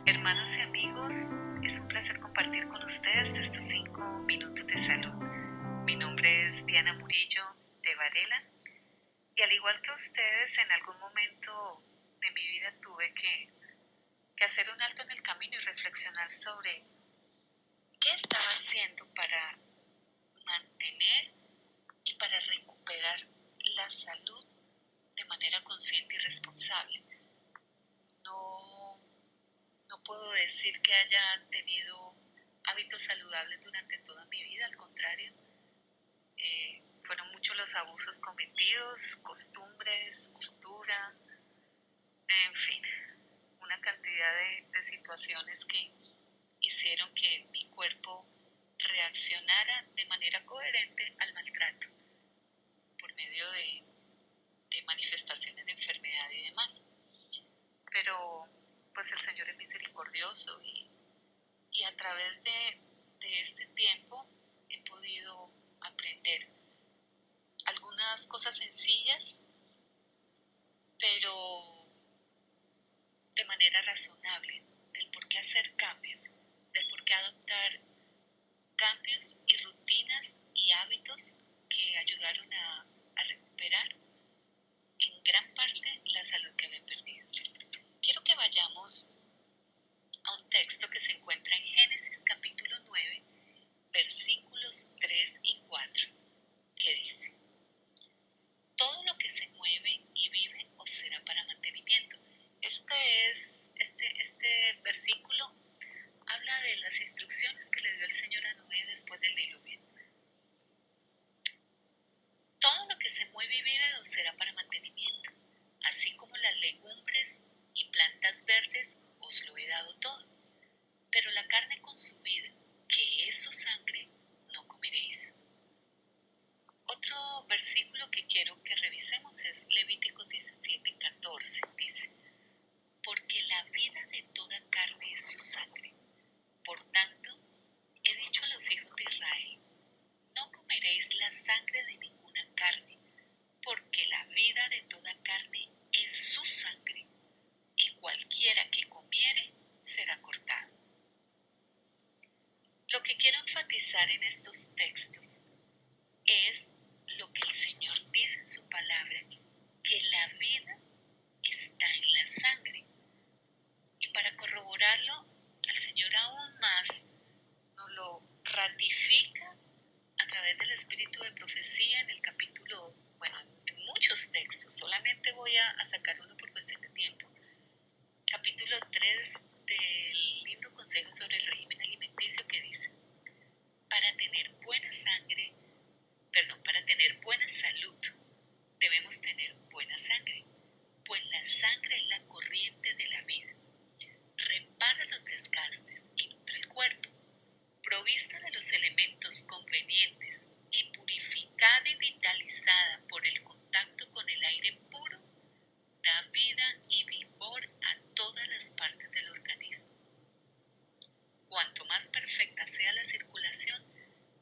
Hermanos y amigos, es un placer compartir con ustedes estos 5 minutos de salud. Mi nombre es Diana Murillo de Varela y al igual que ustedes, en algún momento de mi vida tuve que hacer un alto en el camino y reflexionar sobre qué estaba haciendo para mantener y para recuperar la salud de manera consciente y responsable. No puedo decir que haya tenido hábitos saludables durante toda mi vida, al contrario, fueron muchos los abusos cometidos, costumbres, cultura, en fin, una cantidad de situaciones que hicieron que mi cuerpo reaccionara de manera coherente al maltrato por medio de manifestaciones de enfermedad y demás. Pero pues el Señor es misericordioso y a través de este tiempo he podido aprender algunas cosas sencillas, pero de manera razonable, del por qué hacer cambios, del por qué adoptar cambios y rutinas y hábitos que ayudaron a recuperar en gran parte la salud que había perdido. Quiero que vayamos a un texto que se encuentra en Génesis capítulo 9, versículos 3 y 4, que dice: todo lo que se mueve y vive os será para mantenimiento. Este versículo habla de las instrucciones que le dio el Señor a Noé después del diluvio. Todo lo que se mueve y vive os será para mantenimiento, así como las legumbres y plantas verdes os lo he dado todo. Pero la carne con su vida, que es su sangre, no comeréis. Otro versículo que quiero que revisemos es Levíticos 17:14. Dice: porque la vida de toda carne es su sangre. Por tanto, he dicho a los hijos de Israel: no comeréis la sangre de ninguna carne, porque la vida de toda carne es su sangre, y cualquiera que comiere será cortado. Lo que quiero enfatizar en estos textos es lo que el Señor dice en su palabra, que la vida está en la sangre. Y para corroborarlo, el Señor aún más nos lo ratifica a través del espíritu de profecía en el capítulo, en muchos textos, solamente voy a sacar uno por cuestión de tiempo. Capítulo 3 del libro Consejos sobre el régimen alimenticio, que dice: para tener buena salud, debemos tener buena sangre, pues la sangre es la corriente de la vida. Repara los desgastes y nutre el cuerpo, provista de los elementos convenientes y purificada y vitalizada por el contacto con el aire puro, da vida y vigor a todas las partes del organismo. Cuanto más perfecta sea la circulación,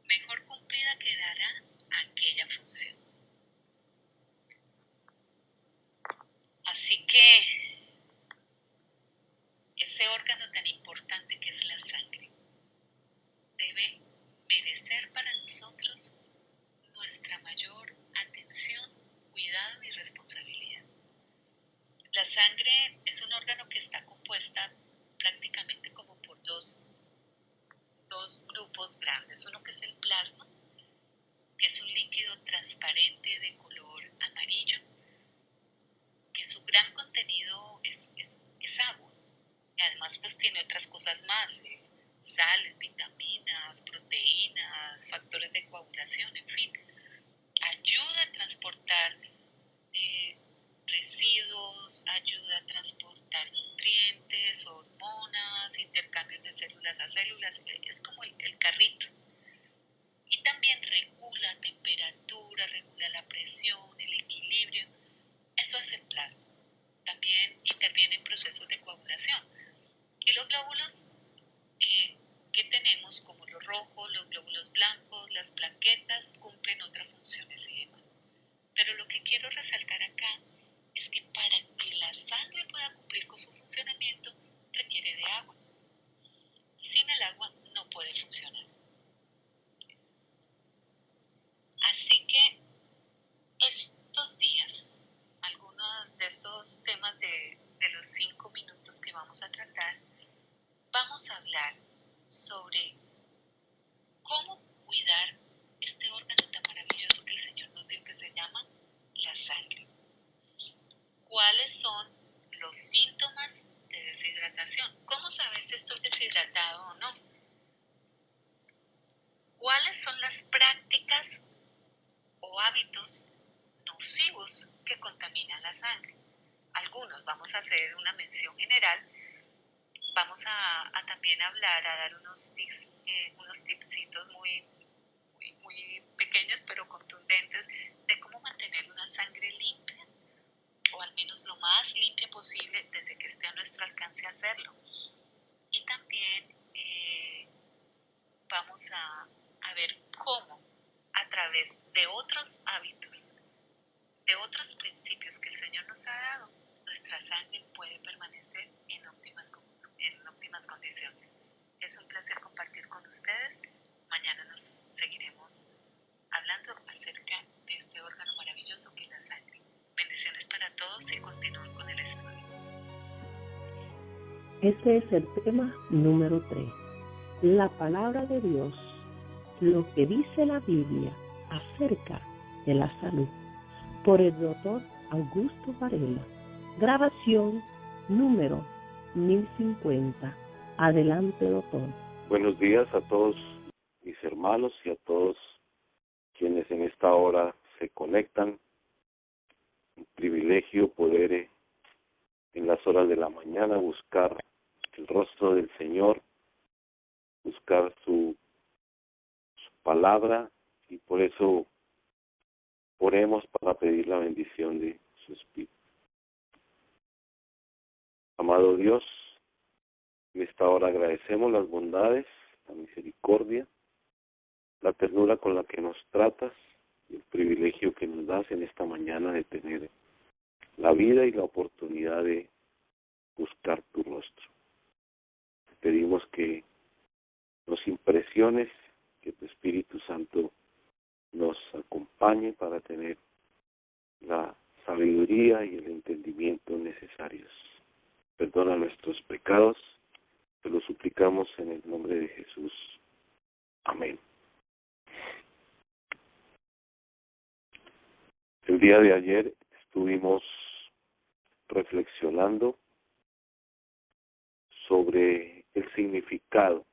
mejor cumplida quedará aquella función. Así que ese órgano tan importante que es la sangre debe merecer para nosotros nuestra mayor atención, cuidado y responsabilidad. La sangre es un órgano que está compuesta prácticamente como por dos grupos grandes. Uno que es el plasma, que es un líquido transparente de color amarillo, que su gran contenido es agua. Y además pues tiene otras cosas más, sales, vitaminas, proteínas, factores de coagulación, en fin. Ayuda a transportar residuos, ayuda a transportar nutrientes, hormonas, intercambios de células a células, es como el carrito. Y también regula temperatura, regula la presión, el equilibrio. Eso es el plasma. También interviene en procesos de coagulación. Y los glóbulos que tenemos, como los rojos, los glóbulos blancos, las plaquetas, cumplen otras funciones y demás. Pero lo que quiero resaltar acá es que para que la sangre pueda cumplir con su funcionamiento, requiere de agua. a tratar, vamos a hablar sobre cómo cuidar este órgano tan maravilloso que el Señor nos dio, que se llama la sangre. ¿Cuáles son los síntomas de deshidratación? ¿Cómo saber si estoy deshidratado o no? ¿Cuáles son las prácticas o hábitos nocivos que contaminan la sangre? Algunos, vamos a hacer una mención general, vamos a también hablar, a dar unos tipsitos muy pequeños pero contundentes de cómo mantener una sangre limpia, o al menos lo más limpia posible desde que esté a nuestro alcance hacerlo. Y también vamos a ver cómo a través de otros hábitos, de otros principios que el Señor nos ha dado, nuestra sangre puede permanecer en óptimas condiciones. Es un placer compartir con ustedes. Mañana nos seguiremos hablando acerca de este órgano maravilloso que es la sangre. Bendiciones para todos y continúen con el estudio. Este es el tema número 3. La palabra de Dios, lo que dice la Biblia acerca de la salud, por el doctor Augusto Varela. Grabación número 1050. Adelante, doctor. Buenos días a todos mis hermanos y a todos quienes en esta hora se conectan. Un privilegio poder en las horas de la mañana buscar el rostro del Señor, buscar su palabra, y por eso oremos para pedir la bendición de su Espíritu. Amado Dios, en esta hora agradecemos las bondades, la misericordia, la ternura con la que nos tratas y el privilegio que nos das en esta mañana de tener la vida y la oportunidad de buscar tu rostro. Te pedimos que nos impresiones, que tu Espíritu Santo nos acompañe para tener la sabiduría y el entendimiento necesarios. Perdona nuestros pecados, te lo suplicamos en el nombre de Jesús. Amén. El día de ayer estuvimos reflexionando sobre el significado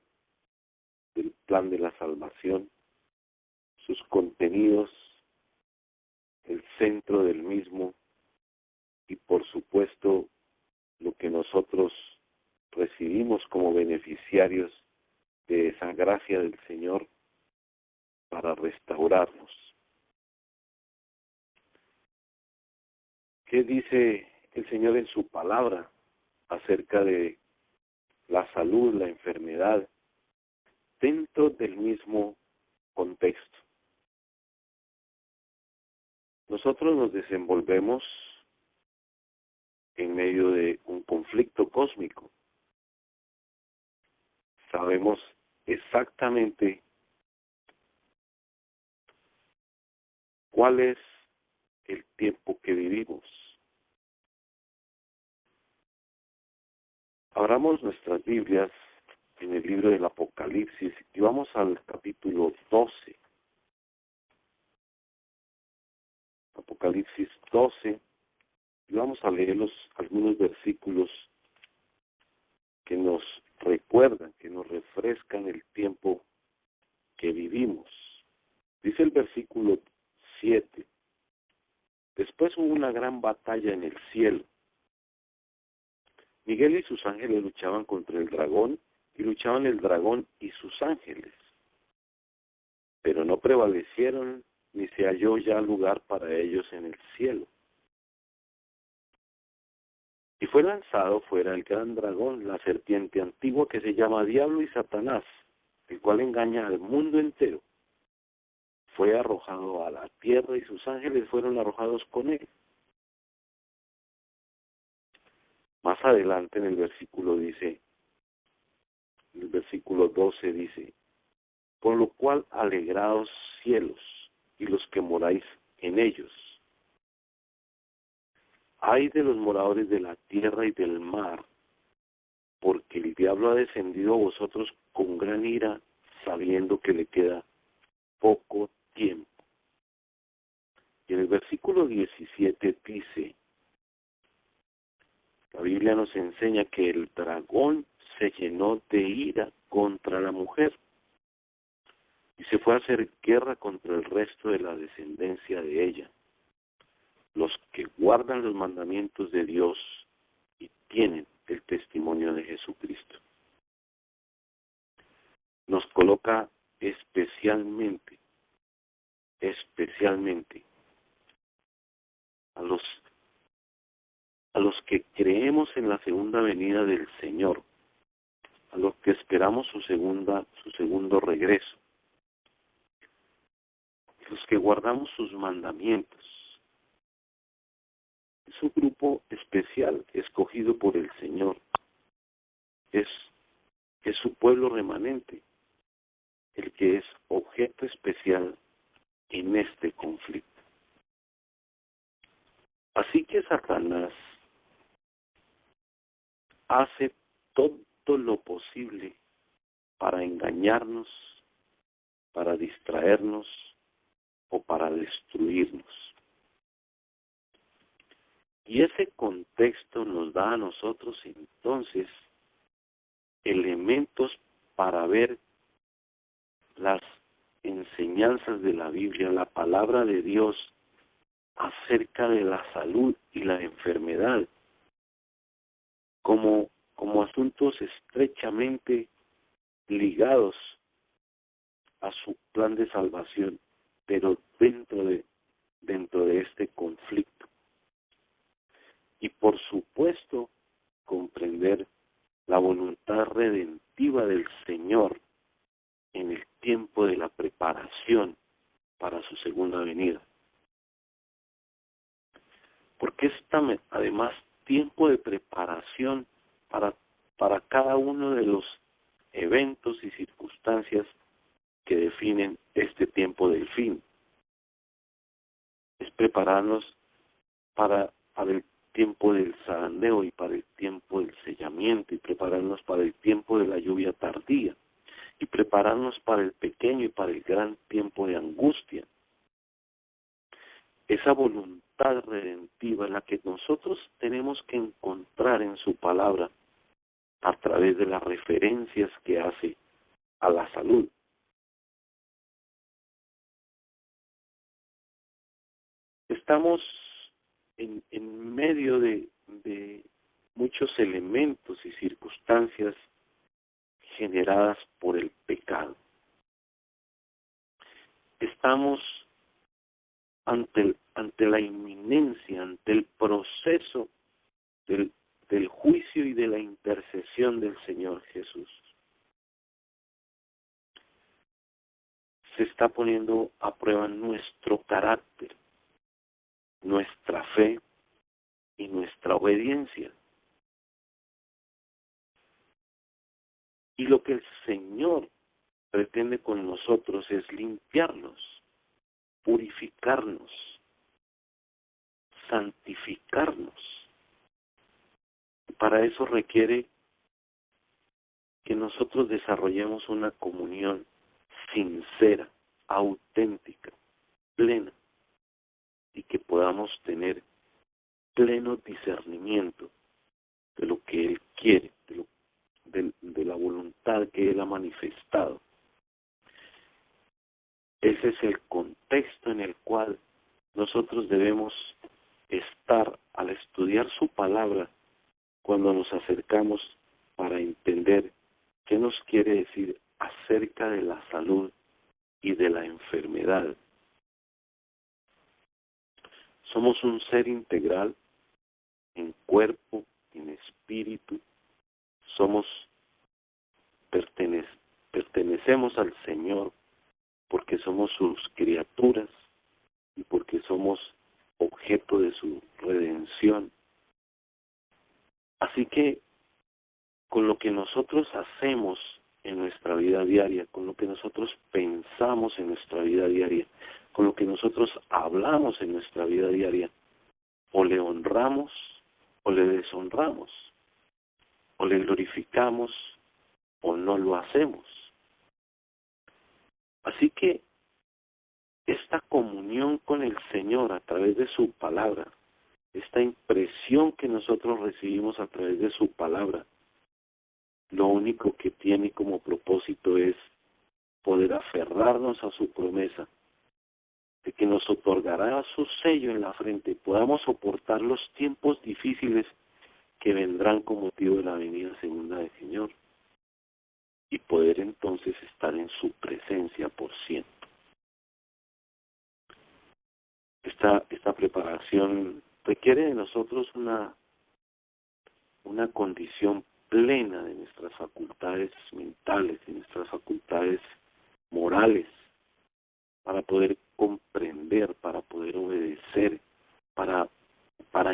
del plan de la salvación, sus contenidos, el centro del mismo y, por supuesto, lo que nosotros recibimos como beneficiarios de esa gracia del Señor para restaurarnos. ¿Qué dice el Señor en su palabra acerca de la salud, la enfermedad, dentro del mismo contexto? Nosotros nos desenvolvemos en medio de un conflicto cósmico. Sabemos exactamente cuál es el tiempo que vivimos. Abramos nuestras Biblias en el libro del Apocalipsis y vamos al capítulo 12. Apocalipsis 12, y vamos a leer algunos versículos que nos recuerdan, que nos refrescan el tiempo que vivimos. Dice el versículo 7, después hubo una gran batalla en el cielo. Miguel y sus ángeles luchaban contra el dragón, y luchaban el dragón y sus ángeles. Pero no prevalecieron, ni se halló ya lugar para ellos en el cielo. Y fue lanzado fuera el gran dragón, la serpiente antigua que se llama Diablo y Satanás, el cual engaña al mundo entero. Fue arrojado a la tierra y sus ángeles fueron arrojados con él. Más adelante en el versículo 12 dice, por lo cual alegraos cielos y los que moráis en ellos. Ay de los moradores de la tierra y del mar, porque el diablo ha descendido a vosotros con gran ira, sabiendo que le queda poco tiempo. Y en el versículo 17 dice, la Biblia nos enseña que el dragón se llenó de ira contra la mujer y se fue a hacer guerra contra el resto de la descendencia de ella, los que guardan los mandamientos de Dios y tienen el testimonio de Jesucristo. Nos coloca especialmente a los que creemos en la segunda venida del Señor, a los que esperamos su segundo regreso, los que guardamos sus mandamientos. Es un grupo especial escogido por el Señor. Es su pueblo remanente, el que es objeto especial en este conflicto. Así que Satanás hace todo lo posible para engañarnos, para distraernos o para destruirnos. Y ese contexto nos da a nosotros entonces elementos para ver las enseñanzas de la Biblia, la palabra de Dios acerca de la salud y la enfermedad, como asuntos estrechamente ligados a su plan de salvación, pero dentro de este conflicto. Y por supuesto, comprender la voluntad redentiva del Señor en el tiempo de la preparación para su segunda venida. Porque es además tiempo de preparación para cada uno de los eventos y circunstancias que definen este tiempo del fin. Es prepararnos para el tiempo del zarandeo y para el tiempo del sellamiento, y prepararnos para el tiempo de la lluvia tardía, y prepararnos para el pequeño y para el gran tiempo de angustia. Esa voluntad redentiva en la que nosotros tenemos que encontrar en su palabra a través de las referencias que hace a la salud. Estamos en medio de muchos elementos y circunstancias generadas por el pecado. Estamos ante la inminencia, ante el proceso del juicio y de la intercesión del Señor Jesús. Se está poniendo a prueba nuestro carácter, nuestra fe y nuestra obediencia. Y lo que el Señor pretende con nosotros es limpiarnos, purificarnos, santificarnos. Y para eso requiere que nosotros desarrollemos una comunión sincera, auténtica, plena, y que podamos tener pleno discernimiento de lo que Él quiere, de la voluntad que Él ha manifestado. Ese es el contexto en el cual nosotros debemos estar al estudiar su palabra cuando nos acercamos para entender qué nos quiere decir acerca de la salud y de la enfermedad. Somos un ser integral en cuerpo, en espíritu. Pertenecemos al Señor porque somos sus criaturas y porque somos objeto de su redención. Así que con lo que nosotros hacemos en nuestra vida diaria, con lo que nosotros pensamos en nuestra vida diaria, con lo que nosotros hablamos en nuestra vida diaria, o le honramos o le deshonramos o le glorificamos o no lo hacemos. Así que esta comunión con el Señor a través de su palabra, esta impresión que nosotros recibimos a través de su palabra, lo único que tiene como propósito es poder aferrarnos a su promesa de que nos otorgará su sello en la frente, podamos soportar los tiempos difíciles que vendrán con motivo de la venida segunda del Señor y poder entonces estar en su presencia por siempre. Esta preparación requiere de nosotros una condición plena de nuestras facultades mentales, de nuestras facultades morales, para poder comprender, para poder obedecer, para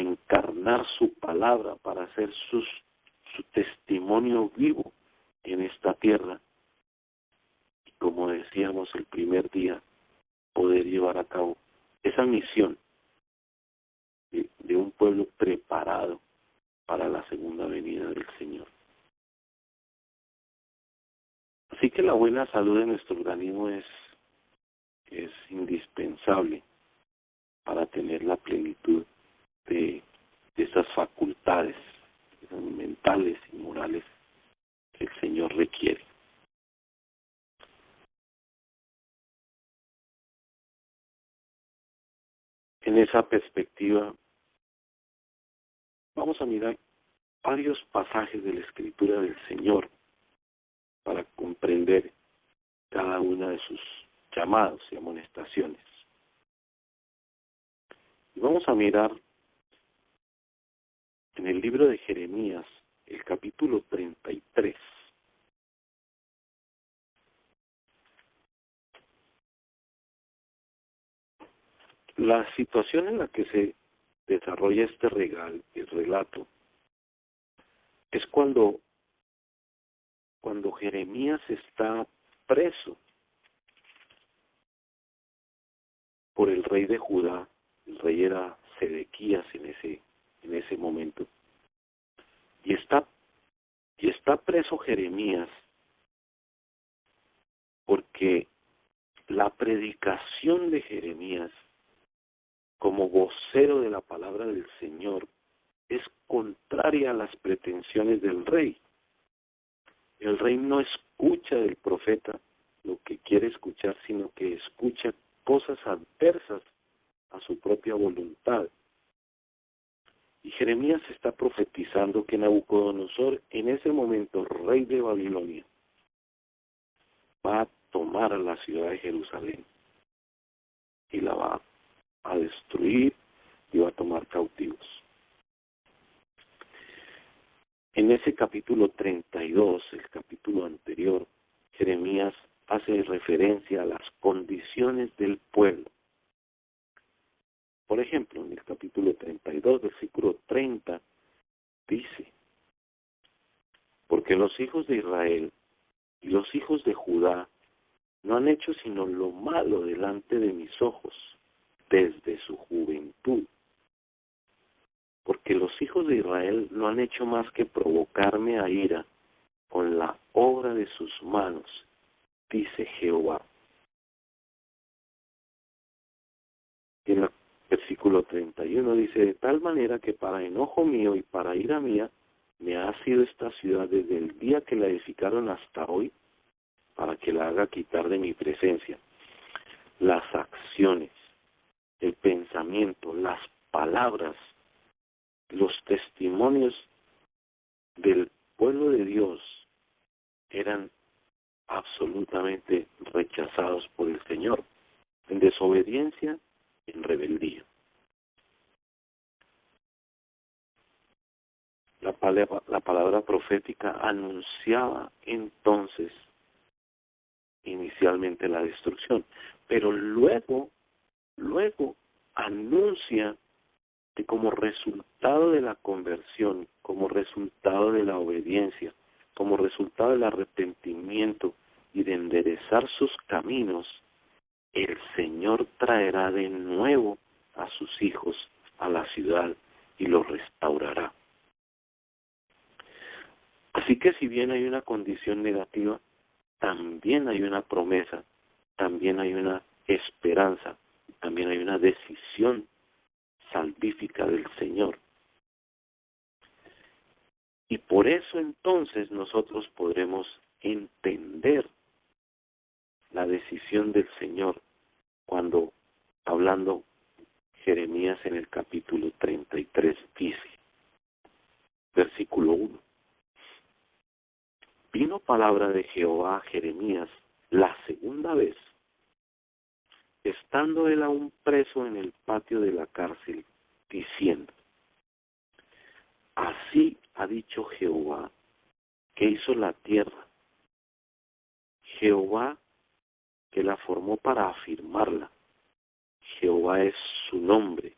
encarnar su palabra, para hacer su testimonio vivo en esta tierra. Y como decíamos el primer día, poder llevar a cabo esa misión de un pueblo preparado para la segunda venida del Señor. Así que la buena salud de nuestro organismo es indispensable para tener la plenitud de esas facultades mentales y morales que el Señor requiere. En esa perspectiva, vamos a mirar varios pasajes de la Escritura del Señor para comprender cada una de sus llamados y amonestaciones. Y vamos a mirar en el libro de Jeremías, el capítulo 33. La situación en la que se desarrolla este relato es cuando Jeremías está preso por el rey de Judá. El rey era Sedequías en ese momento. Y está preso Jeremías porque la predicación de Jeremías como vocero de la palabra del Señor es contraria a las pretensiones del rey. El rey no escucha del profeta lo que quiere escuchar, sino que escucha cosas adversas a su propia voluntad. Y Jeremías está profetizando que Nabucodonosor, en ese momento rey de Babilonia, va a tomar a la ciudad de Jerusalén y la va a destruir y va a tomar cautivos. En ese capítulo 32, el capítulo anterior, Jeremías hace referencia a las condiciones del pueblo. Por ejemplo, en el capítulo 32, versículo 30, dice: porque los hijos de Israel y los hijos de Judá no han hecho sino lo malo delante de mis ojos desde su juventud. Porque los hijos de Israel no han hecho más que provocarme a ira con la obra de sus manos, dice Jehová. Y en el versículo 31 dice: de tal manera que para enojo mío y para ira mía me ha sido esta ciudad desde el día que la edificaron hasta hoy, para que la haga quitar de mi presencia. Las acciones, el pensamiento, las palabras, los testimonios del pueblo de Dios eran absolutamente rechazados por el Señor, en desobediencia, en rebeldía. La palabra profética anunciaba entonces inicialmente la destrucción, pero luego anuncia que como resultado de la conversión, como resultado de la obediencia, como resultado del arrepentimiento y de enderezar sus caminos, el Señor traerá de nuevo a sus hijos a la ciudad y los restaurará. que si bien hay una condición negativa, también hay una promesa, también hay una esperanza, también hay una decisión salvífica del Señor. Y por eso entonces nosotros podremos entender la decisión del Señor cuando, hablando Jeremías en el capítulo 33, dice, versículo 1, vino palabra de Jehová a Jeremías la segunda vez, estando él aún preso en el patio de la cárcel, diciendo, así ha dicho Jehová, que hizo la tierra, Jehová que la formó para afirmarla, Jehová es su nombre.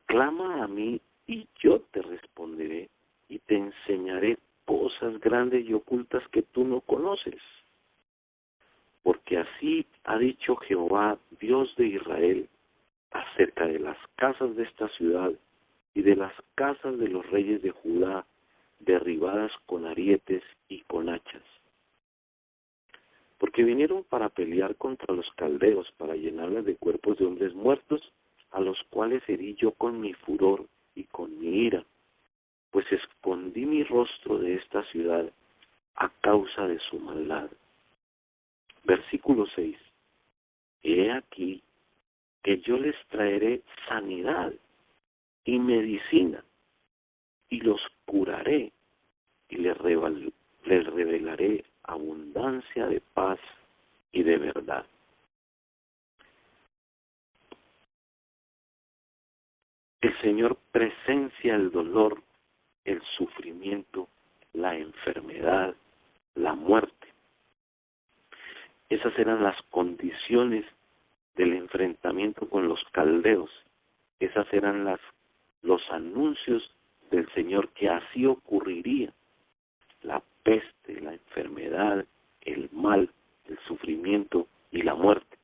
Clama a mí y yo te responderé y te enseñaré cosas grandes y ocultas que tú no conoces. Porque así ha dicho Jehová, Dios de Israel, acerca de las casas de esta ciudad y de las casas de los reyes de Judá, derribadas con arietes y con hachas. Porque vinieron para pelear contra los caldeos, para llenarlas de cuerpos de hombres muertos, a los cuales herí yo con mi furor y con mi ira, pues escondí mi rostro de esta ciudad a causa de su maldad. Versículo 6. He aquí que yo les traeré sanidad y medicina, y los curaré, y les revelaré abundancia de paz y de verdad. El Señor presencia el dolor, el sufrimiento, la enfermedad, la muerte. Esas eran las condiciones del enfrentamiento con los caldeos. Esas eran los anuncios del Señor que así ocurriría. La peste, la enfermedad, el mal, el sufrimiento y la muerte.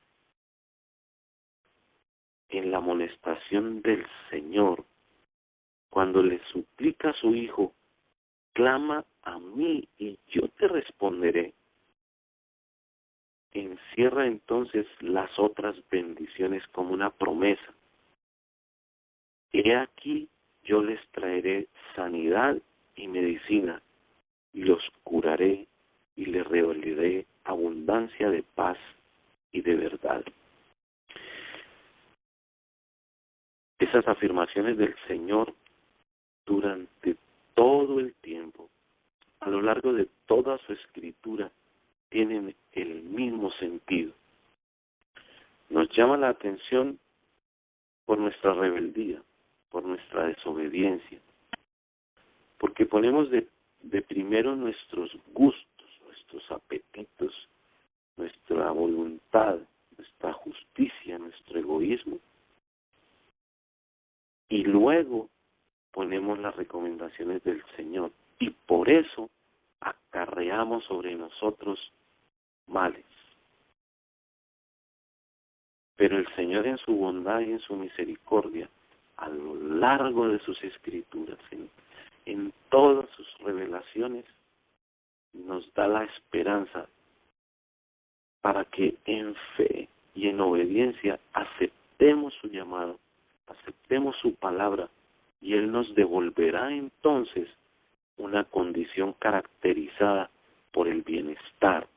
En la amonestación del Señor, cuando le suplica a su Hijo, clama a mí y yo te responderé, encierra entonces las otras bendiciones como una promesa. He aquí, yo les traeré sanidad y medicina, y los curaré, y les revelaré abundancia de paz y de verdad. Esas afirmaciones del Señor durante todo el tiempo, a lo largo de toda su escritura, tienen el mismo sentido. Nos llama la atención por nuestra rebeldía, por nuestra desobediencia, porque ponemos de primero nuestros gustos, nuestros apetitos, nuestra voluntad, nuestra justicia, nuestro egoísmo, y luego ponemos las recomendaciones del Señor, y por eso acarreamos sobre nosotros males. Pero el Señor en su bondad y en su misericordia, a lo largo de sus escrituras, en todas sus revelaciones, nos da la esperanza para que en fe y en obediencia aceptemos su llamado, aceptemos su palabra, y Él nos devolverá entonces una condición caracterizada por el bienestar,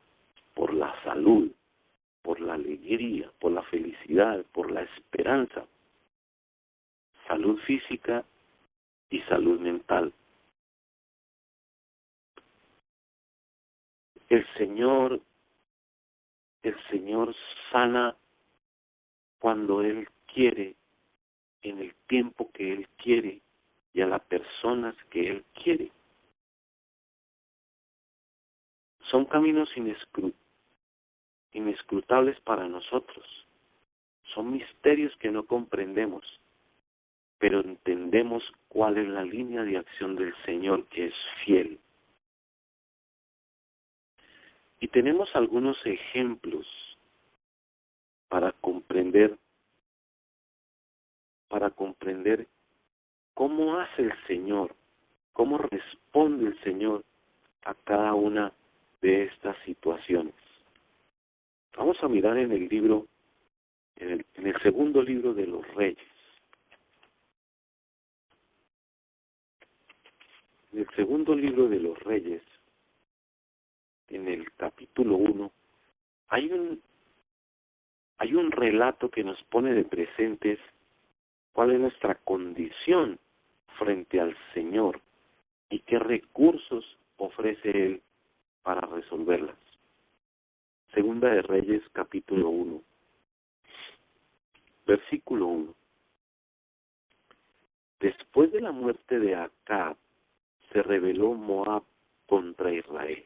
por la salud, por la alegría, por la felicidad, por la esperanza, salud física y salud mental. El Señor sana cuando Él quiere, en el tiempo que Él quiere y a las personas que Él quiere. Son caminos inescrutables para nosotros. Son misterios que no comprendemos, pero entendemos cuál es la línea de acción del Señor, que es fiel. Y tenemos algunos ejemplos para comprender cómo hace el Señor cómo responde el Señor a cada una de estas situaciones. Vamos a mirar en el libro, en el segundo libro de los Reyes. En el segundo libro de los Reyes, en el capítulo 1, hay un relato que nos pone de presentes cuál es nuestra condición frente al Señor y qué recursos ofrece Él para resolverlas. Segunda de Reyes, capítulo 1, versículo 1. Después de la muerte de Acab, se rebeló Moab contra Israel.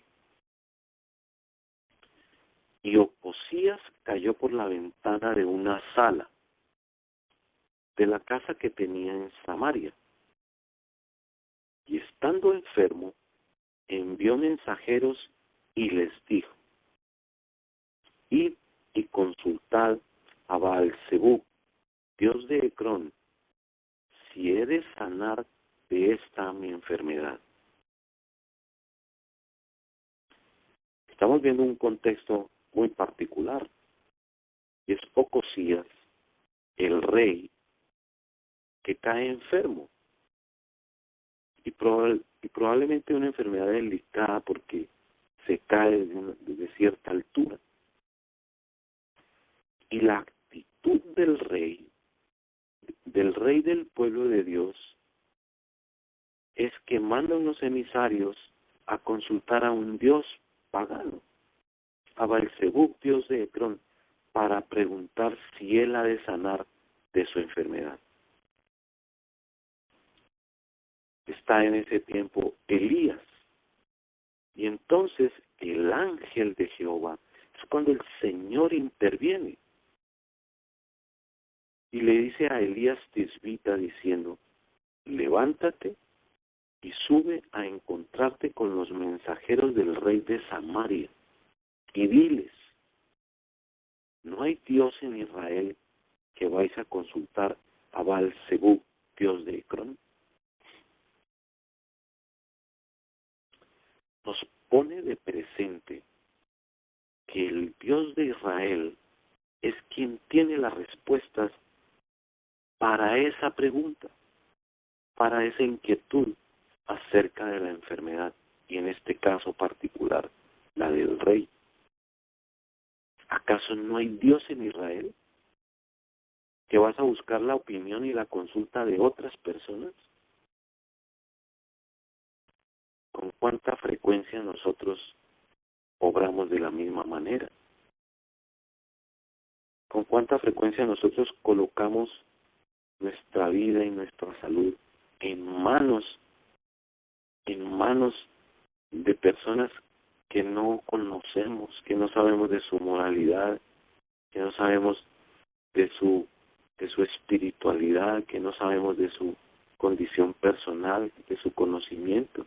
Y Ocosías cayó por la ventana de una sala de la casa que tenía en Samaria. Y estando enfermo, envió mensajeros y les dijo: id y consultad a Baal-Zebub, dios de Ecrón, si he de sanar de esta mi enfermedad. Estamos viendo un contexto muy particular. Y es Ocosías, el rey, que cae enfermo. Y probablemente una enfermedad delicada porque se cae desde cierta altura. Y la actitud del rey del pueblo de Dios, es que manda unos emisarios a consultar a un dios pagano, a Baal-Zebub, dios de Ecrón, para preguntar si él ha de sanar de su enfermedad. Está en ese tiempo Elías, y entonces el ángel de Jehová, es cuando el Señor interviene, y le dice a Elías Tisbita diciendo: levántate y sube a encontrarte con los mensajeros del rey de Samaria, y diles: no hay Dios en Israel que vais a consultar a Baal-Zebub, dios de Ecrón. Nos pone de presente que el Dios de Israel es quien tiene las respuestas para esa pregunta, para esa inquietud acerca de la enfermedad, y en este caso particular, la del rey. ¿Acaso no hay Dios en Israel? ¿Que vas a buscar la opinión y la consulta de otras personas? ¿Con cuánta frecuencia nosotros obramos de la misma manera? ¿Con cuánta frecuencia nosotros colocamos nuestra vida y nuestra salud en manos de personas que no conocemos, que no sabemos de su moralidad, que no sabemos de su espiritualidad, que no sabemos de su condición personal, de su conocimiento?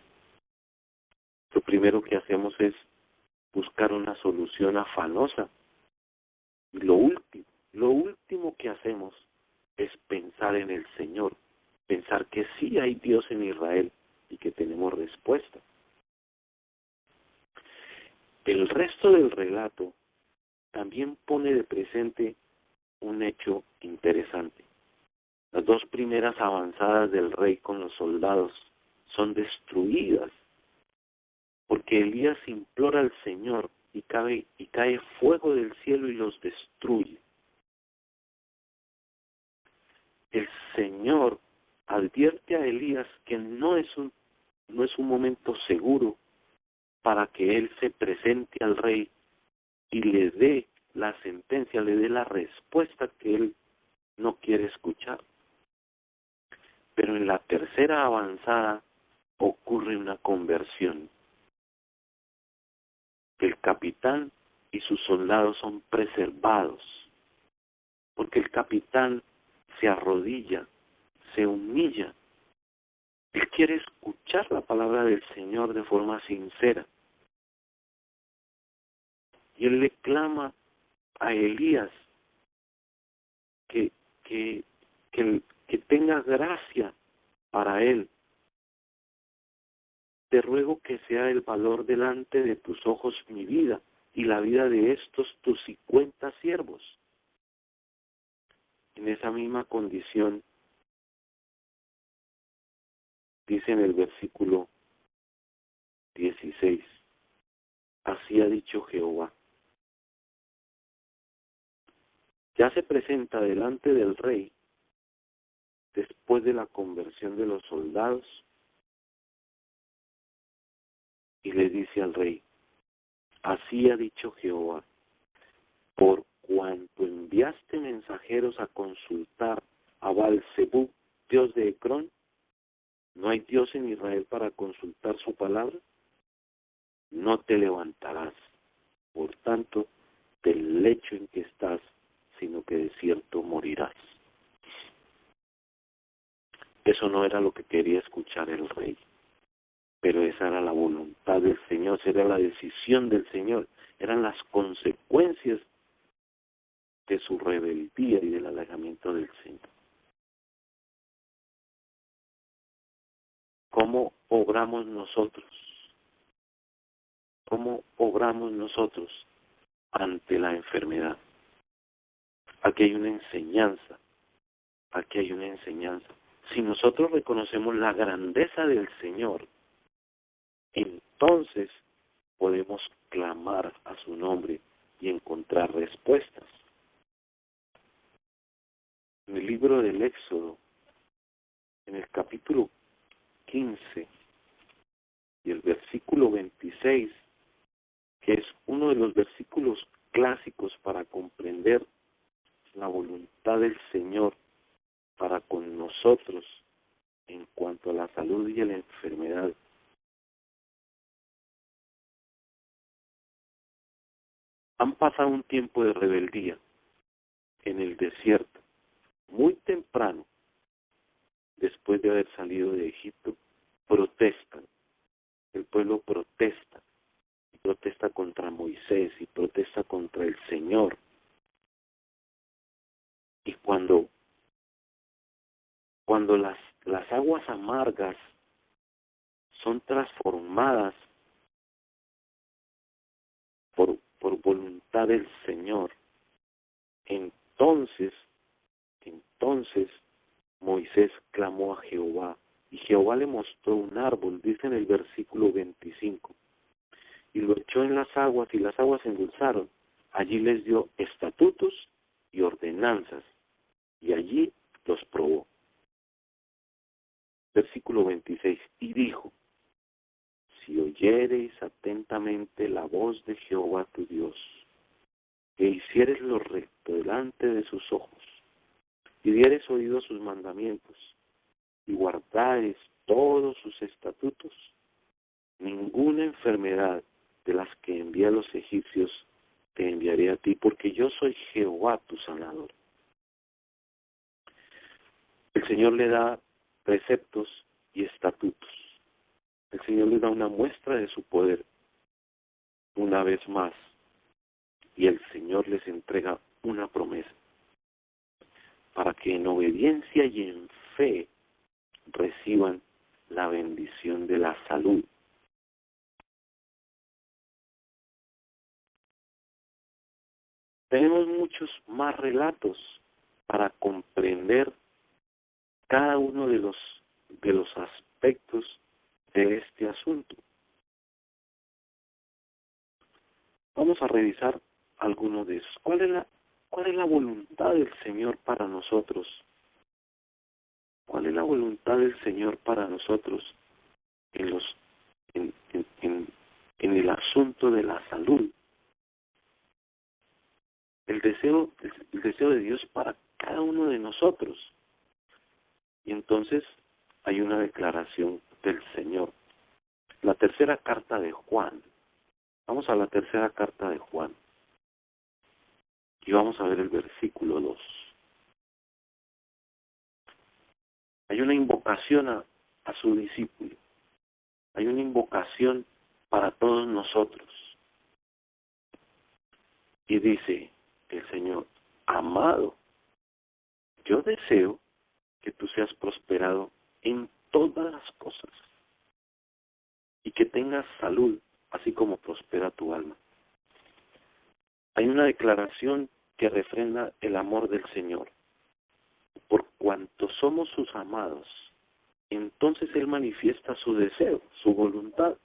Lo primero que hacemos es buscar una solución afanosa. Y lo último que hacemos es pensar en el Señor, pensar que sí hay Dios en Israel y que tenemos respuesta. El resto del relato también pone de presente un hecho interesante. Las dos primeras avanzadas del rey con los soldados son destruidas porque Elías implora al Señor y cae fuego del cielo y los destruye. El Señor advierte a Elías que no es un momento seguro para que él se presente al rey y le dé la sentencia, le dé la respuesta que él no quiere escuchar. Pero en la tercera avanzada ocurre una conversión. El capitán y sus soldados son preservados, porque el capitán se arrodilla, se humilla. Él quiere escuchar la palabra del Señor de forma sincera. Y él le clama a Elías que tenga gracia para él, te ruego que sea el valor delante de tus ojos mi vida y la vida de estos tus 50 siervos. En esa misma condición, dice en el versículo 16, así ha dicho Jehová. Ya se presenta delante del rey, después de la conversión de los soldados, y le dice al rey, así ha dicho Jehová, por cuanto enviaste mensajeros a consultar a Baal-zebub, dios de Ecrón, ¿no hay Dios en Israel para consultar su palabra? No te levantarás, por tanto, del lecho en que estás, sino que de cierto morirás. Eso no era lo que quería escuchar el rey, pero esa era la voluntad del Señor, esa era la decisión del Señor, eran las consecuencias de su rebeldía y del alejamiento del Señor. ¿Cómo obramos nosotros? ¿Cómo obramos nosotros ante la enfermedad? Aquí hay una enseñanza, aquí hay una enseñanza. Si nosotros reconocemos la grandeza del Señor, entonces podemos clamar a su nombre y encontrar respuestas. En el libro del Éxodo, en el capítulo 15 y el versículo 26, que es uno de los versículos clásicos para comprender la voluntad del Señor para con nosotros en cuanto a la salud y a la enfermedad. Han pasado un tiempo de rebeldía en el desierto, muy temprano, después de haber salido de Egipto, protestan. El pueblo protesta, y protesta contra Moisés, y protesta contra el Señor. Y cuando las aguas amargas son transformadas por voluntad del Señor, entonces Moisés clamó a Jehová, y Jehová le mostró un árbol, dice en el versículo 25, y lo echó en las aguas, y las aguas se endulzaron. Allí les dio estatutos y ordenanzas, y allí los probó. Versículo 26, y dijo, si oyereis atentamente la voz de Jehová tu Dios, que hicieres lo recto delante de sus ojos, y dieres oído a sus mandamientos, y guardares todos sus estatutos, ninguna enfermedad de las que envié a los egipcios te enviaré a ti, porque yo soy Jehová tu sanador. El Señor le da preceptos y estatutos. El Señor le da una muestra de su poder una vez más, y el Señor les entrega una promesa para que en obediencia y en fe reciban la bendición de la salud. Tenemos muchos más relatos para comprender cada uno de los aspectos de este asunto. Vamos a revisar algunos de esos. ¿Cuál es la voluntad del Señor para nosotros? ¿Cuál es la voluntad del Señor para nosotros en el asunto de la salud? El deseo de Dios para cada uno de nosotros. Y entonces hay una declaración del Señor. La tercera carta de Juan. Vamos a la tercera carta de Juan. Y vamos a ver el versículo 2. Hay una invocación a su discípulo. Hay una invocación para todos nosotros. Y dice el Señor, amado, yo deseo que tú seas prosperado en todas las cosas y tengas salud, así como prospera tu alma. Hay una declaración que refrenda el amor del Señor. Por cuanto somos sus amados, entonces Él manifiesta su deseo, su voluntad.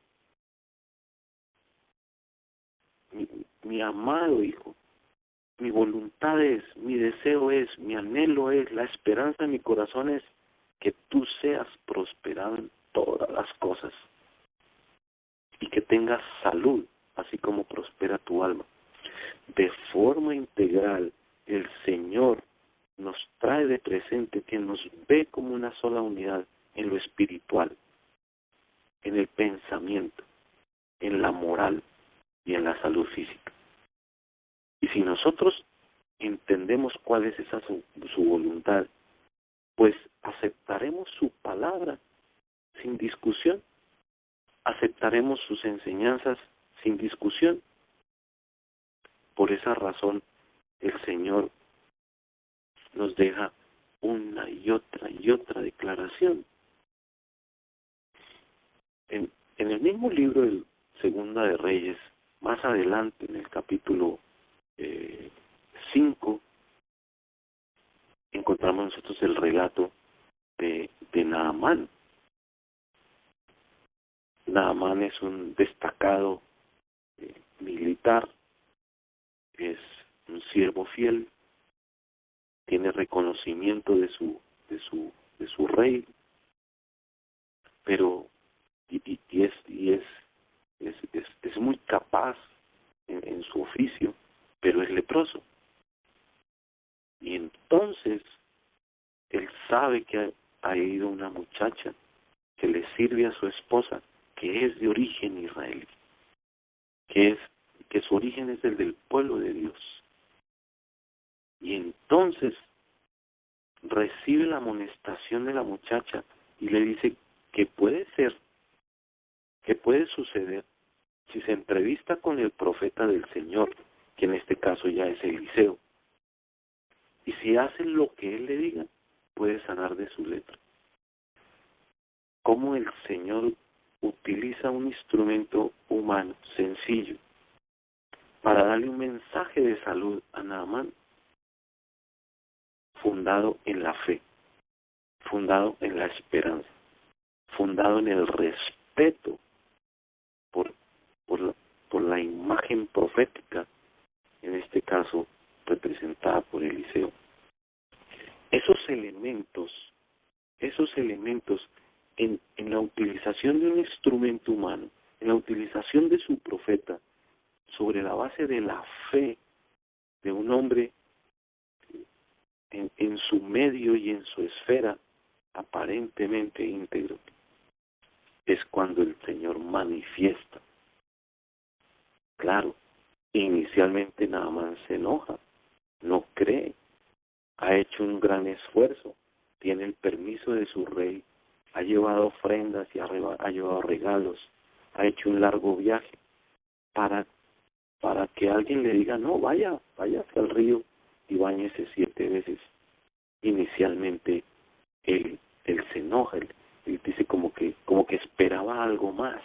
Mi amado hijo, mi voluntad es, mi deseo es, mi anhelo es, la esperanza de mi corazón es que tú seas prosperado en todas las cosas y que tengas salud, así como prospera tu alma. De forma integral, el Señor nos trae de presente que nos ve como una sola unidad en lo espiritual, en el pensamiento, en la moral y en la salud física. Y si nosotros entendemos cuál es esa su voluntad, pues aceptaremos su palabra sin discusión, aceptaremos sus enseñanzas sin discusión. Por esa razón, el Señor nos deja una y otra declaración. En el mismo libro de Segunda de Reyes, más adelante en el capítulo 5, encontramos nosotros el relato de Naamán. Naamán es un destacado militar, es un siervo fiel, tiene reconocimiento de su rey, pero es muy capaz en su oficio, pero es leproso. Y entonces él sabe que ha ido una muchacha que le sirve a su esposa, que es de origen israelí, que su origen es el del pueblo de Dios. Y entonces recibe la amonestación de la muchacha y le dice que puede ser, que puede suceder si se entrevista con el profeta del Señor, que en este caso ya es Eliseo, y si hace lo que él le diga, puede sanar de su lepra. Cómo el Señor utiliza un instrumento humano sencillo para darle un mensaje de salud a Naamán, fundado en la fe, fundado en la esperanza, fundado en el respeto por la imagen profética, en este caso representada por Eliseo. Esos elementos en la utilización de un instrumento humano, en la utilización de su profeta, sobre la base de la fe de un hombre en su medio y en su esfera aparentemente íntegro, es cuando el Señor manifiesta. Claro, inicialmente Naamán se enoja, no cree, ha hecho un gran esfuerzo, tiene el permiso de su rey, ha llevado ofrendas y ha llevado regalos, ha hecho un largo viaje para que alguien le diga, no, vaya hacia el río y báñese 7 veces. Inicialmente él se enoja, él dice como que esperaba algo más.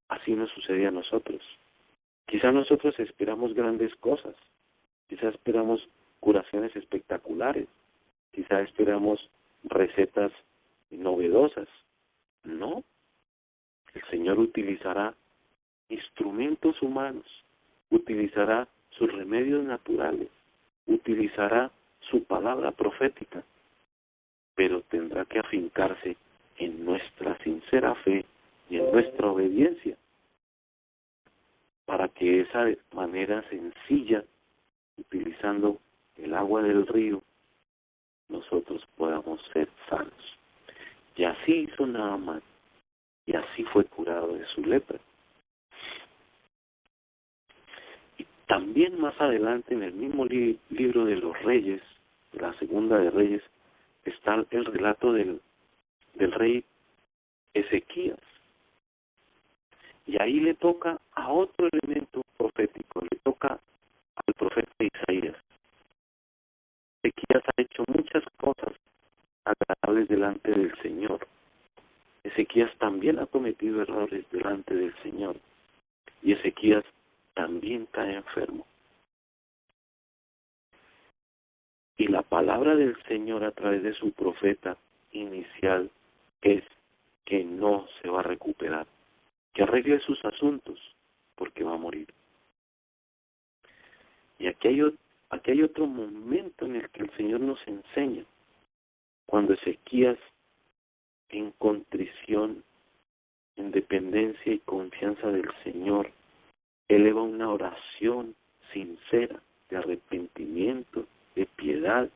Así nos sucede a nosotros. Quizá nosotros esperamos grandes cosas, quizá esperamos curaciones espectaculares, quizá esperamos recetas novedosas. No, el Señor utilizará instrumentos humanos, utilizará sus remedios naturales, utilizará su palabra profética, pero tendrá que afincarse en nuestra sincera fe y en nuestra obediencia, para que esa manera sencilla, utilizando el agua del río, nosotros podamos ser sanos. Y así hizo Naamán, y así fue curado de su lepra. Y también más adelante en el mismo libro de los Reyes, de la Segunda de Reyes, está el relato del rey Ezequías. Y ahí le toca a otro elemento profético, le toca al profeta Isaías. Ezequías ha hecho muchas cosas agradables delante del Señor. Ezequías también ha cometido errores delante del Señor y Ezequías también cae enfermo. Y la palabra del Señor a través de su profeta inicial es que no se va a recuperar, que arregle sus asuntos porque va a morir. Y aquí hay otro momento en el que el Señor nos enseña, cuando Ezequías, en contrición, en dependencia y confianza del Señor, eleva una oración sincera de arrepentimiento, de piedad,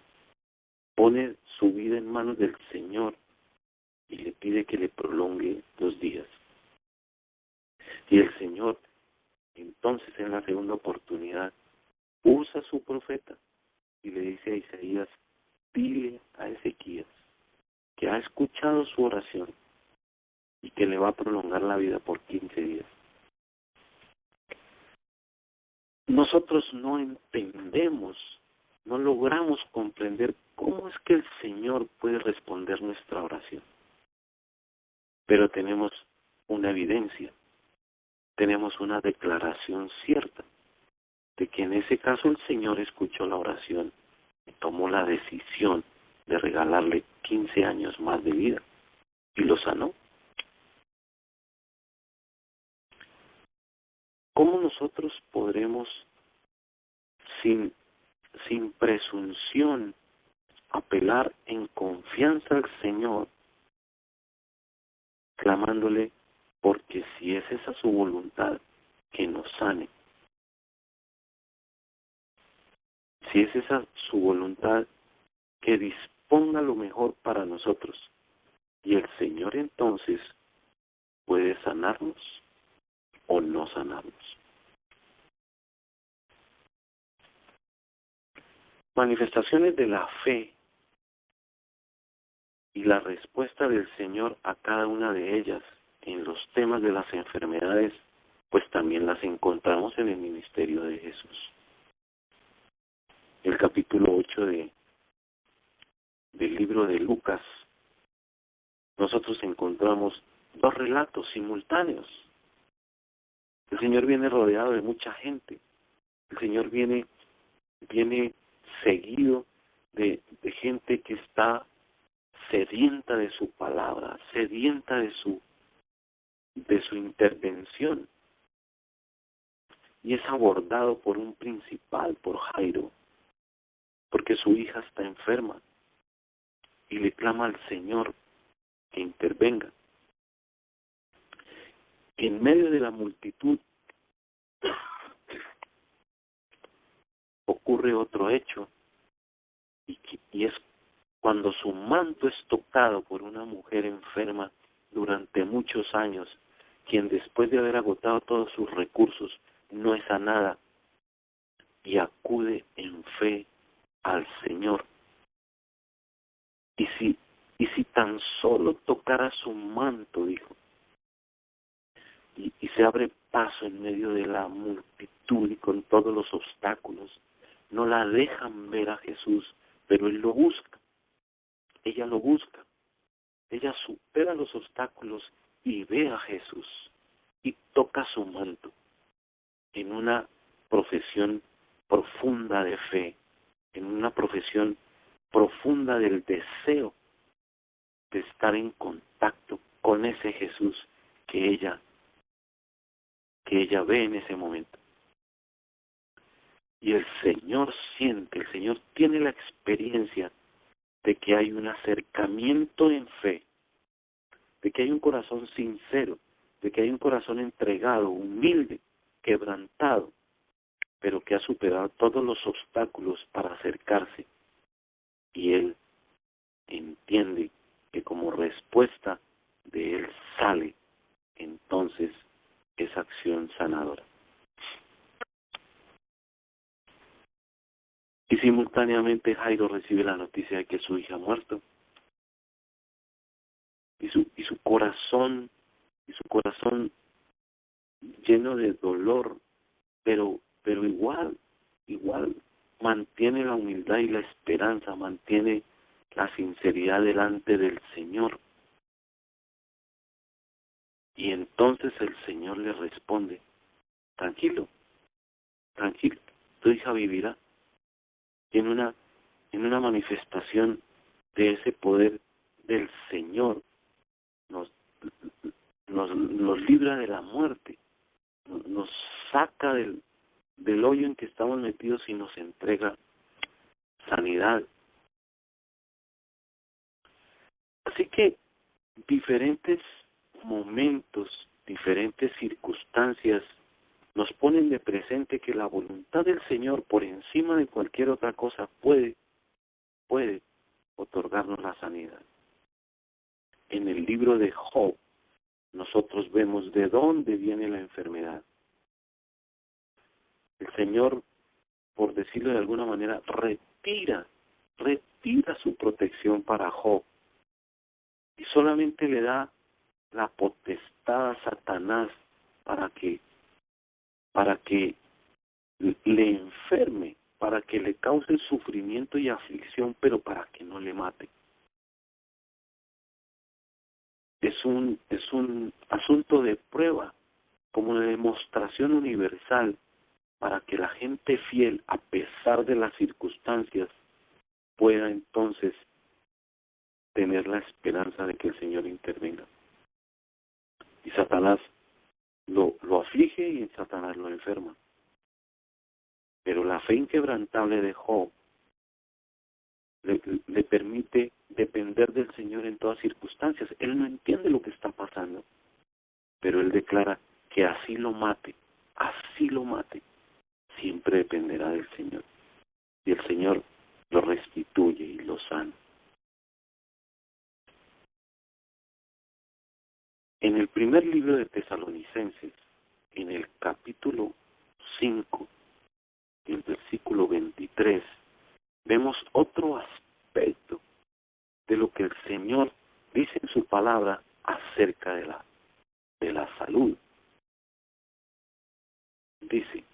pone su vida en manos del Señor y le pide que le prolongue los días. Y el Señor, entonces, en la segunda oportunidad, usa a su profeta y le dice a Isaías: dile a Ezequías que ha escuchado su oración y que le va a prolongar la vida por 15 días. Nosotros no entendemos, no logramos comprender cómo es que el Señor puede responder nuestra oración. Pero tenemos una evidencia, tenemos una declaración cierta de que en ese caso el Señor escuchó la oración y tomó la decisión de regalarle 15 años más de vida y lo sanó. ¿Cómo nosotros podremos sin presunción apelar en confianza al Señor, clamándole porque si es esa su voluntad, que nos sane? Si es esa su voluntad, que disponga lo mejor para nosotros. Y el Señor entonces puede sanarnos o no sanarnos. Manifestaciones de la fe y la respuesta del Señor a cada una de ellas en los temas de las enfermedades, pues también las encontramos en el ministerio de Jesús. El capítulo 8 del libro de Lucas, nosotros encontramos dos relatos simultáneos. El Señor viene rodeado de mucha gente. El Señor viene seguido de gente que está sedienta de su palabra, sedienta de su intervención. Y es abordado por un principal, por Jairo, porque su hija está enferma y le clama al Señor que intervenga. En medio de la multitud ocurre otro hecho y es cuando su manto es tocado por una mujer enferma durante muchos años, quien después de haber agotado todos sus recursos no es sanada y acude en fe al Señor. Y si tan solo tocara su manto, dijo, y se abre paso en medio de la multitud y con todos los obstáculos, no la dejan ver a Jesús, pero Él lo busca, ella lo busca, ella supera los obstáculos y ve a Jesús y toca su manto en una profesión profunda de fe, en una profesión profunda del deseo de estar en contacto con ese Jesús que ella ve en ese momento. Y el Señor tiene la experiencia de que hay un acercamiento en fe, de que hay un corazón sincero, de que hay un corazón entregado, humilde, quebrantado, pero que ha superado todos los obstáculos para acercarse. Y Él entiende que como respuesta de Él sale entonces esa acción sanadora. Y simultáneamente Jairo recibe la noticia de que su hija ha muerto. Y su corazón lleno de dolor, pero igual mantiene la humildad y la esperanza, mantiene la sinceridad delante del Señor. Y entonces el Señor le responde, tranquilo, tranquilo, tu hija vivirá. Y en una manifestación de ese poder del Señor nos libra de la muerte, nos saca del hoyo en que estamos metidos y nos entrega sanidad. Así que diferentes momentos, diferentes circunstancias nos ponen de presente que la voluntad del Señor por encima de cualquier otra cosa puede otorgarnos la sanidad. En el libro de Job nosotros vemos de dónde viene la enfermedad. El Señor, por decirlo de alguna manera, retira su protección para Job y solamente le da la potestad a Satanás para que le enferme, para que le cause sufrimiento y aflicción, pero para que no le mate. Es un asunto de prueba, como de demostración universal, para que la gente fiel, a pesar de las circunstancias, pueda entonces tener la esperanza de que el Señor intervenga. Y Satanás lo aflige y Satanás lo enferma. Pero la fe inquebrantable de Job le permite depender del Señor en todas circunstancias. Él no entiende lo que está pasando, pero él declara que así lo mate, siempre dependerá del Señor. Y el Señor lo restituye y lo sana. En el primer libro de Tesalonicenses, en el capítulo 5, en el versículo 23, vemos otro aspecto de lo que el Señor dice en su palabra acerca de la salud. Dice,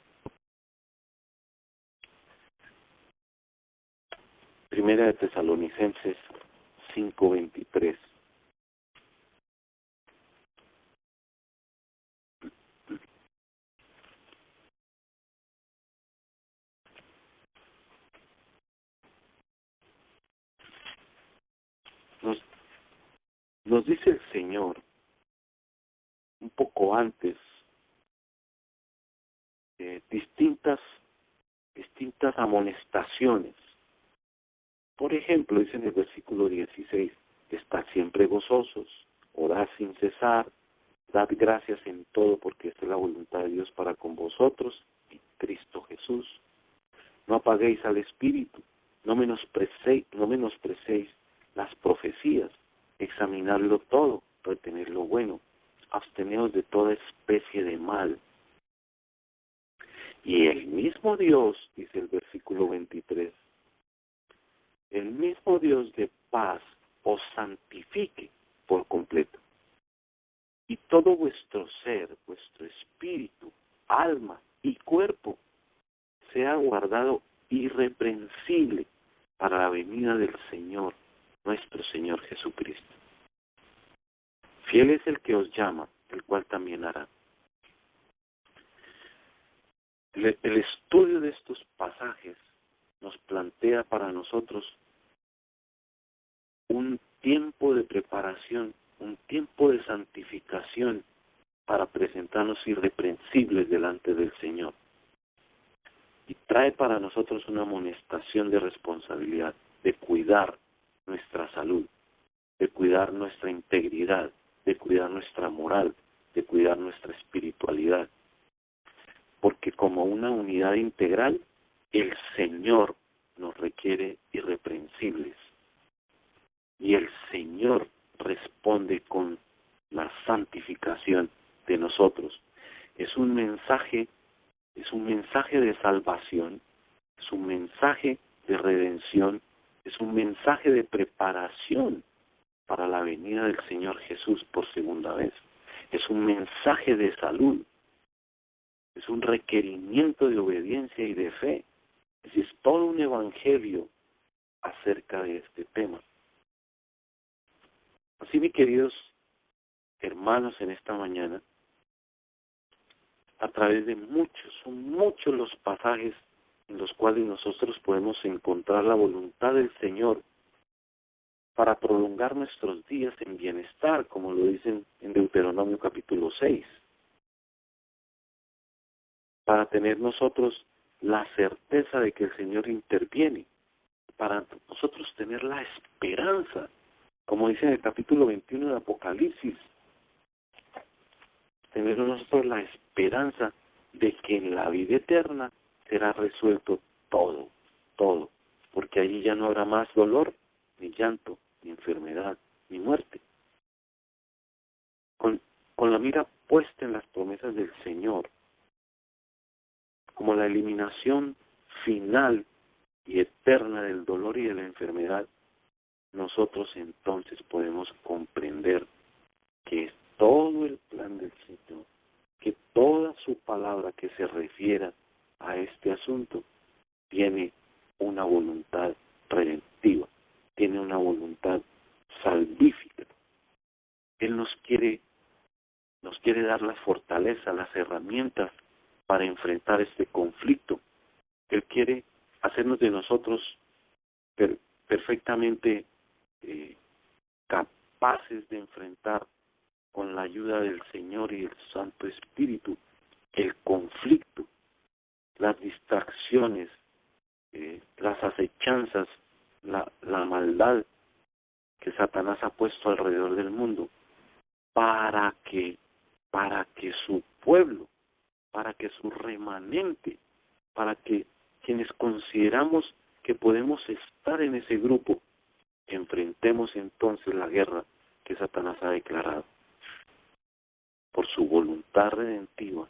Primera de Tesalonicenses 5:23. Nos dice el Señor, un poco antes, distintas amonestaciones. Por ejemplo, dice en el versículo 16, estad siempre gozosos, orad sin cesar, dad gracias en todo, porque esta es la voluntad de Dios para con vosotros, en Cristo Jesús. No apaguéis al Espíritu, no menosprecéis las profecías, examinadlo todo, retened lo bueno, absteneos de toda especie de mal. Y el mismo Dios, dice el versículo 23, el mismo Dios de paz os santifique por completo. Y todo vuestro ser, vuestro espíritu, alma y cuerpo sea guardado irreprensible para la venida del Señor, nuestro Señor Jesucristo. Fiel es el que os llama, el cual también hará. El estudio de estos pasajes nos plantea para nosotros un tiempo de preparación, un tiempo de santificación para presentarnos irreprensibles delante del Señor. Y trae para nosotros una amonestación de responsabilidad, de cuidar nuestra salud, de cuidar nuestra integridad, de cuidar nuestra moral, de cuidar nuestra espiritualidad. Porque como una unidad integral, el Señor nos requiere irreprensibles. Y el Señor responde con la santificación de nosotros. Es un mensaje de salvación, es un mensaje de redención, es un mensaje de preparación para la venida del Señor Jesús por segunda vez. Es un mensaje de salud, es un requerimiento de obediencia y de fe. Es todo un evangelio acerca de este tema. Así, mis queridos, hermanos, en esta mañana, a través de son muchos los pasajes en los cuales nosotros podemos encontrar la voluntad del Señor para prolongar nuestros días en bienestar, como lo dicen en Deuteronomio capítulo 6, para tener nosotros la certeza de que el Señor interviene, para nosotros tener la esperanza, como dice en el capítulo 21 de Apocalipsis, tener nosotros la esperanza de que en la vida eterna será resuelto todo, porque allí ya no habrá más dolor, ni llanto, ni enfermedad, ni muerte. Con la mira puesta en las promesas del Señor, como la eliminación final y eterna del dolor y de la enfermedad, nosotros entonces podemos comprender que es todo el plan del Señor, que toda su palabra que se refiera a este asunto tiene una voluntad redentiva, tiene una voluntad salvífica. Él nos quiere dar la fortaleza, las herramientas para enfrentar este conflicto. Él quiere hacernos de nosotros perfectamente capaces de enfrentar con la ayuda del Señor y del Santo Espíritu el conflicto, las distracciones, las acechanzas, la maldad que Satanás ha puesto alrededor del mundo, para que su pueblo, para que su remanente, para que quienes consideramos que podemos estar en ese grupo, enfrentemos entonces la guerra que Satanás ha declarado. Por su voluntad redentiva,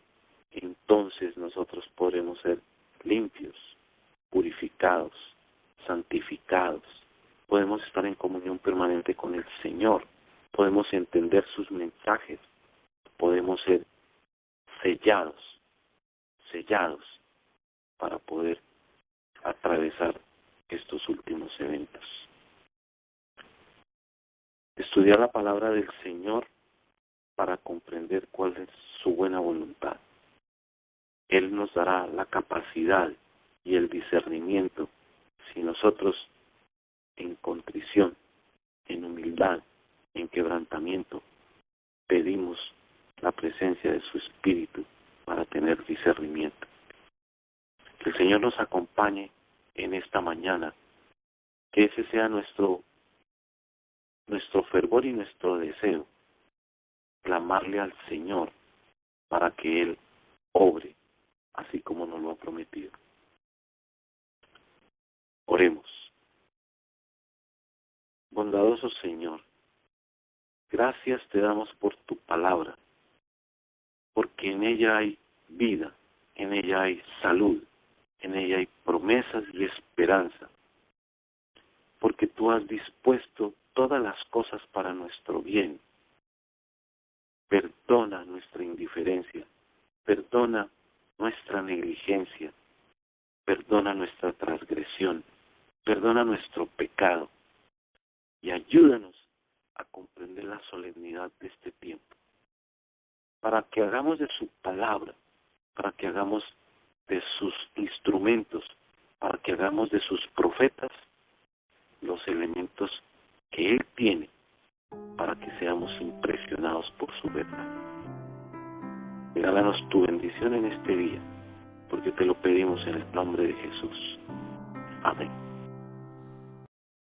entonces nosotros podremos ser limpios, purificados, santificados. Podemos estar en comunión permanente con el Señor, podemos entender sus mensajes, podemos ser sellados para poder atravesar estos últimos eventos. Estudiar la palabra del Señor para comprender cuál es su buena voluntad. Él nos dará la capacidad y el discernimiento si nosotros en contrición, en humildad, en quebrantamiento, pedimos la presencia de su Espíritu para tener discernimiento. Que el Señor nos acompañe en esta mañana, que ese sea nuestro fervor y nuestro deseo, clamarle al Señor para que Él obre, así como nos lo ha prometido. Oremos. Bondadoso Señor, gracias te damos por tu palabra, porque en ella hay vida, en ella hay salud, en ella hay promesas y esperanza, porque tú has dispuesto todas las cosas para nuestro bien. Perdona nuestra indiferencia, perdona nuestra negligencia, perdona nuestra transgresión, perdona nuestro pecado y ayúdanos a comprender la solemnidad de este tiempo, para que hagamos de su palabra, para que hagamos de sus instrumentos, para que hagamos de sus profetas los elementos que Él tiene para que seamos impresionados por su verdad. Regálanos tu bendición en este día, porque te lo pedimos en el nombre de Jesús. Amén.